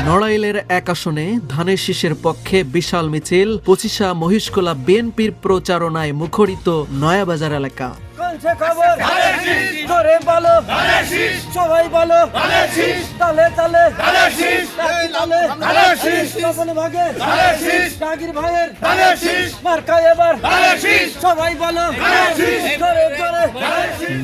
নড়াইলের এক আসনে ধানের শীষের পক্ষে বিশাল মিছিল, 25 মহিষকলা বিএনপির প্রচারণায় মুখরিত নয়াবাজার এলাকা। সবাই বলো তালে তালে সবাই বলো।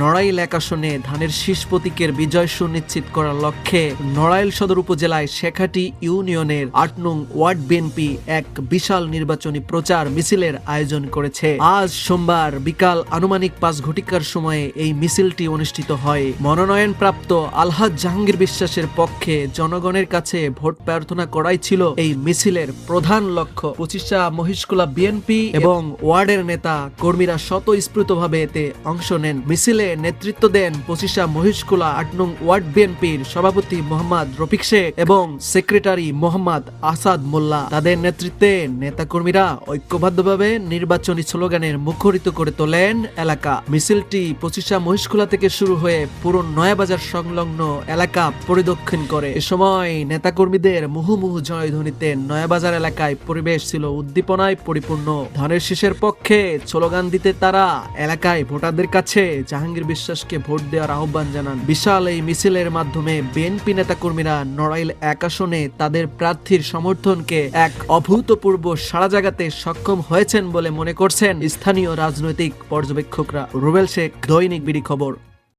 নড়াইল এক আসনে ধানের শীষ প্রতীকের বিজয় সুনিশ্চিত করার লক্ষ্যে নড়াইল সদর উপজেলায় শেখাটি ইউনিয়নের ৮ নং ওয়ার্ড বিএনপি এক বিশাল নির্বাচনী প্রচার মিছিলের আয়োজন করেছে। আজ সোমবার বিকাল আনুমানিক ৫ ঘটিকার সময়ে এই মিছিলটি অনুষ্ঠিত হয়। মনোনয়ন প্রাপ্ত আলহাজ জাহাঙ্গীর বিশ্বাসের পক্ষে জনগণের কাছে ভোট প্রার্থনা করাই ছিল এই মিছিলের প্রধান লক্ষ্য। 25 মহিষকলা বিএনপি এবং ওয়ার্ডের নেতা কর্মীরা স্বতঃস্ফূর্তভাবে এতে অংশ নেন। মিছিলে নেতৃত্ব দেন 25 মহিষকলা ৮ নং ওয়ার্ড বিএনপির সভাপতি মোহাম্মদ রফিক শেখ এবং সেক্রেটারি মোহাম্মদ আসাদ মোল্লা। তাদের নেতৃত্বে নেতাকর্মীরা ঐক্যবদ্ধভাবে নির্বাচনী স্লোগানের মুখরিত করে তোলেন এলাকা। মিছিলটি 25 মহিষকলা থেকে শুরু হয়ে পুরো নয়াবাজার সংলগ্ন এলাকা পরিদর্শন করে। এ সময় নেতাকর্মীদের মুহুমুহু জয়ধ্বনিতে নয়াবাজার এলাকায় পরিবেশ ছিল উদ্দীপনায় পরিপূর্ণ। ধানের শীষের পক্ষে স্লোগান দিতে তারা এলাকায় ভোটারদের কাছে জাহাঙ্গীর বিশ্বাসকে ভোট দেওয়ার আহ্বান জানান। বিশাল এই মিছিলের মাধ্যমে বিএনপি নেতাকর্মীরা নড়াইল এক আসনে তাদের প্রার্থীর সমর্থনকে এক অভূতপূর্ব সাড়া জাগাতে সক্ষম হয়েছেন বলে মনে করছেন স্থানীয় রাজনৈতিক পর্যবেক্ষকরা। রুবেল শেখ, দৈনিক বিডি খবর।